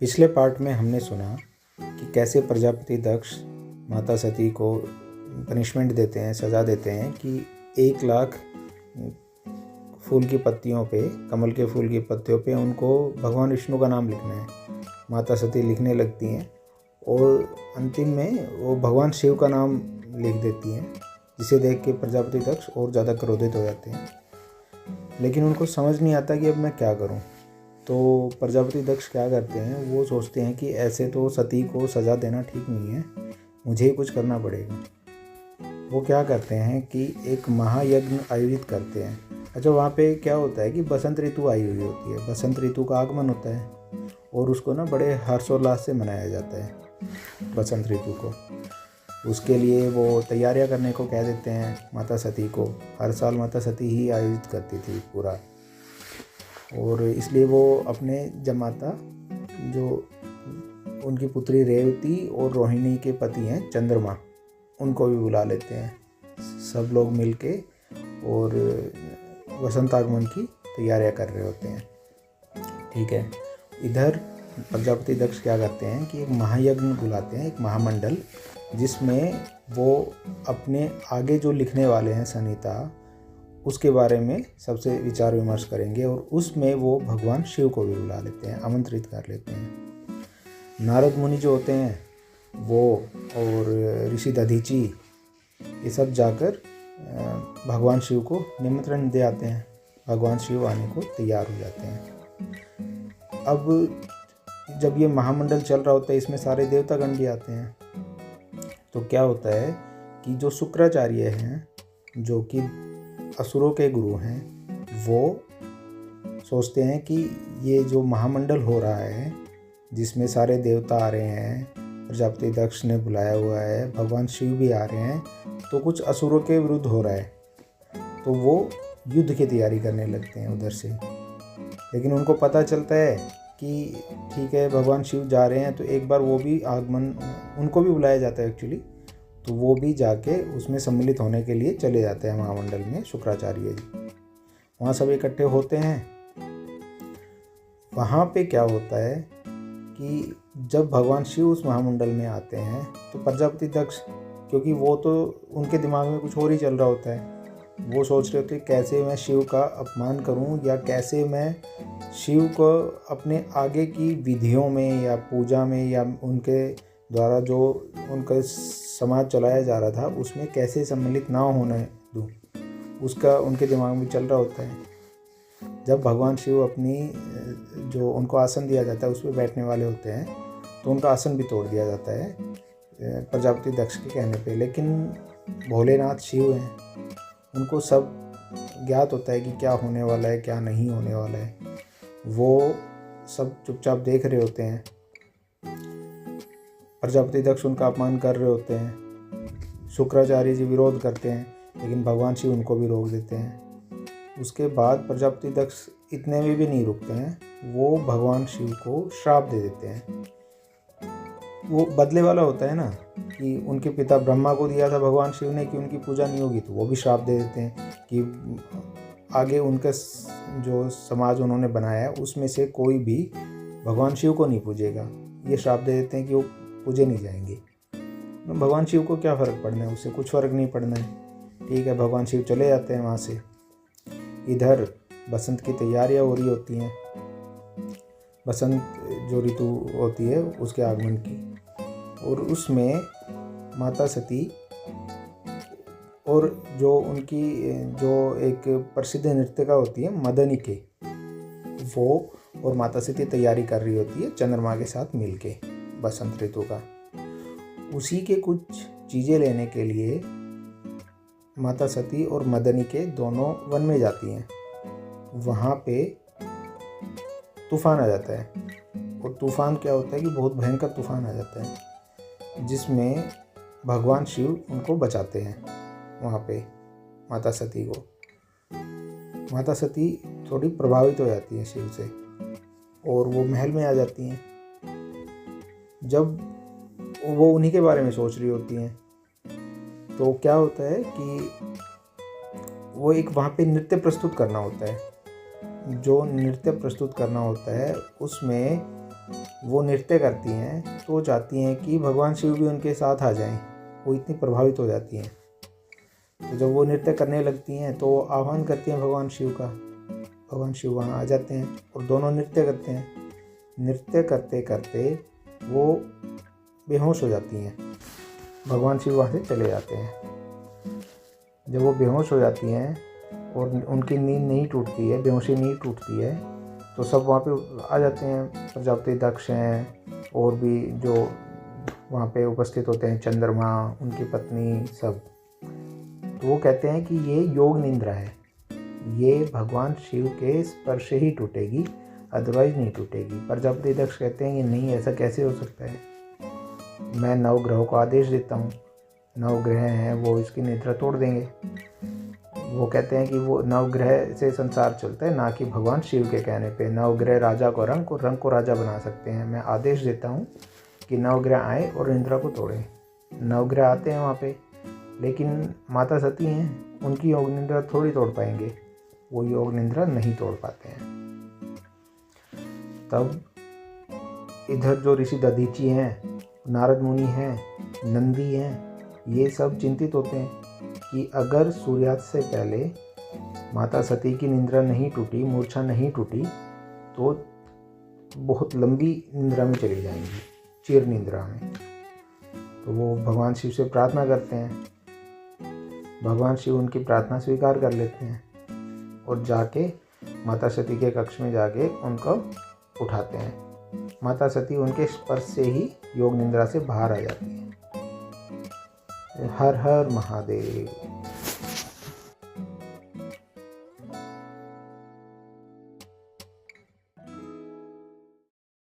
पिछले पार्ट में हमने सुना कि कैसे प्रजापति दक्ष माता सती को पनिशमेंट देते हैं, सज़ा देते हैं कि 1,00,000 फूल की पत्तियों पे, कमल के फूल की पत्तियों पे उनको भगवान विष्णु का नाम लिखना है। माता सती लिखने लगती हैं और अंतिम में वो भगवान शिव का नाम लिख देती हैं, जिसे देख के प्रजापति दक्ष और ज़्यादा क्रोधित हो जाते हैं। लेकिन उनको समझ नहीं आता कि अब मैं क्या करूं। तो प्रजापति दक्ष क्या करते हैं, वो सोचते हैं कि ऐसे तो सती को सज़ा देना ठीक नहीं है, मुझे ही कुछ करना पड़ेगा। वो क्या करते हैं कि एक महायज्ञ आयोजित करते हैं। अच्छा, वहाँ पे क्या होता है कि बसंत ऋतु आई हुई होती है, बसंत ऋतु का आगमन होता है और उसको ना बड़े हर्षोल्लास से मनाया जाता है बसंत ऋतु को। उसके लिए वो तैयारियां करने को कह देते हैं माता सती को। हर साल माता सती ही आयोजित करती थी पूरा, और इसलिए वो अपने जमाता जो उनकी पुत्री रेवती और रोहिणी के पति हैं चंद्रमा, उनको भी बुला लेते हैं। सब लोग मिलके और वसंत आगमन की तैयारियां कर रहे होते हैं। ठीक है, इधर प्रजापति दक्ष क्या करते हैं कि एक महायज्ञ बुलाते हैं, एक महामंडल, जिसमें वो अपने आगे जो लिखने वाले हैं सनीता, उसके बारे में सबसे विचार विमर्श करेंगे और उसमें वो भगवान शिव को भी बुला लेते हैं, आमंत्रित कर लेते हैं। नारद मुनि जो होते हैं वो और ऋषि दधीची, ये सब जाकर भगवान शिव को निमंत्रण दे आते हैं। भगवान शिव आने को तैयार हो जाते हैं। अब जब ये महामंडल चल रहा होता है, इसमें सारे देवतागण भी आते हैं। तो क्या होता है कि जो शुक्राचार्य हैं, जो कि असुरों के गुरु हैं, वो सोचते हैं कि ये जो महामंडल हो रहा है, जिसमें सारे देवता आ रहे हैं, प्रजापति दक्ष ने बुलाया हुआ है, भगवान शिव भी आ रहे हैं, तो कुछ असुरों के विरुद्ध हो रहा है। तो वो युद्ध की तैयारी करने लगते हैं उधर से। लेकिन उनको पता चलता है कि ठीक है, भगवान शिव जा रहे हैं, तो एक बार वो भी आगमन, उनको भी बुलाया जाता है एक्चुअली, तो वो भी जाके उसमें सम्मिलित होने के लिए चले जाते हैं महामंडल में, शुक्राचार्य जी। वहाँ सब इकट्ठे होते हैं। वहाँ पे क्या होता है कि जब भगवान शिव उस महामंडल में आते हैं, तो प्रजापति दक्ष, क्योंकि वो तो उनके दिमाग में कुछ और ही चल रहा होता है, वो सोच रहे होते हैं कैसे मैं शिव का अपमान करूं, या कैसे मैं शिव को अपने आगे की विधियों में या पूजा में या उनके द्वारा जो उनका समाज चलाया जा रहा था उसमें कैसे सम्मिलित ना होने दूं, उसका उनके दिमाग में चल रहा होता है। जब भगवान शिव अपनी जो उनको आसन दिया जाता है उस पर बैठने वाले होते हैं, तो उनका आसन भी तोड़ दिया जाता है प्रजापति दक्ष के कहने पे। लेकिन भोलेनाथ शिव हैं, उनको सब ज्ञात होता है कि क्या होने वाला है, क्या नहीं होने वाला है। वो सब चुपचाप देख रहे होते हैं। प्रजापति दक्ष उनका अपमान कर रहे होते हैं, शुक्राचार्य जी विरोध करते हैं, लेकिन भगवान शिव उनको भी रोक देते हैं। उसके बाद प्रजापति दक्ष इतने में भी नहीं रुकते हैं, वो भगवान शिव को श्राप दे देते हैं। वो बदले वाला होता है ना, कि उनके पिता ब्रह्मा को दिया था भगवान शिव ने कि उनकी पूजा नहीं होगी, तो वो भी श्राप दे देते हैं कि आगे उनका जो समाज उन्होंने बनाया है उसमें से कोई भी भगवान शिव को नहीं पूजेगा। ये श्राप दे देते हैं कि वो पूजे नहीं जाएंगे। भगवान शिव को क्या फ़र्क पड़ना है, उससे कुछ फ़र्क नहीं पड़ना है। ठीक है, भगवान शिव चले जाते हैं वहाँ से। इधर बसंत की तैयारियाँ हो रही होती हैं, बसंत जो ऋतु होती है उसके आगमन की, और उसमें माता सती और जो उनकी जो एक प्रसिद्ध नृत्यिका होती है मदनिके, वो और माता सती तैयारी कर रही होती है चंद्रमा के साथ मिलके बसंत ऋतु का। उसी के कुछ चीज़ें लेने के लिए माता सती और मदनिके दोनों वन में जाती हैं। वहाँ पे तूफान आ जाता है, और तूफान क्या होता है कि बहुत भयंकर तूफान आ जाता है, जिसमें भगवान शिव उनको बचाते हैं। वहाँ पे माता सती को, माता सती थोड़ी प्रभावित हो जाती है शिव से, और वो महल में आ जाती हैं। जब वो उन्हीं के बारे में सोच रही होती हैं, तो क्या होता है कि वो एक वहाँ पे नृत्य प्रस्तुत करना होता है। जो नृत्य प्रस्तुत करना होता है उसमें वो नृत्य करती हैं तो चाहती हैं कि भगवान शिव भी उनके साथ आ जाएं। वो इतनी प्रभावित हो जाती हैं। तो जब वो नृत्य करने लगती हैं तो आह्वान करती हैं भगवान शिव का। भगवान शिव वहाँ आ जाते हैं और दोनों नृत्य करते हैं। नृत्य करते करते वो बेहोश हो जाती हैं। भगवान शिव वहाँ से चले जाते हैं। जब वो बेहोश हो जाती हैं और उनकी नींद नहीं टूटती है, बेहोशी नहीं टूटती है, तो सब वहाँ पे आ जाते हैं। प्रजापति दक्ष हैं और भी जो वहाँ पे उपस्थित होते हैं, चंद्रमा, उनकी पत्नी, सब। तो वो कहते हैं कि ये योग निंद्रा है, ये भगवान शिव के स्पर्श ही टूटेगी, अदरवाइज नहीं टूटेगी। प्रजापति दक्ष कहते हैं कि नहीं, ऐसा कैसे हो सकता है। मैं 9 ग्रहों को आदेश देता हूँ, 9 ग्रह हैं, वो इसकी निद्रा तोड़ देंगे। वो कहते हैं कि वो 9 ग्रह से संसार चलता है, ना कि भगवान शिव के कहने पे। 9 ग्रह राजा को रंग को राजा बना सकते हैं। मैं आदेश देता हूँ कि 9 ग्रह आए और निद्रा को तोड़ें। 9 ग्रह आते हैं वहाँ पे, लेकिन माता सती हैं, उनकी योग निद्रा थोड़ी तोड़ पाएंगे। वो योग निद्रा नहीं तोड़ पाते हैं। तब इधर जो ऋषि दधीची हैं, नारद मुनि हैं, नंदी हैं, ये सब चिंतित होते हैं कि अगर सूर्यास्त से पहले माता सती की निद्रा नहीं टूटी, मूर्छा नहीं टूटी, तो बहुत लंबी निद्रा में चली जाएंगी, चिर निद्रा में। तो वो भगवान शिव से प्रार्थना करते हैं। भगवान शिव उनकी प्रार्थना स्वीकार कर लेते हैं और जाके माता सती के कक्ष में जाके उनको उठाते हैं। माता सती उनके स्पर्श से ही योग निद्रा से बाहर आ जाती है। हर हर महादेव।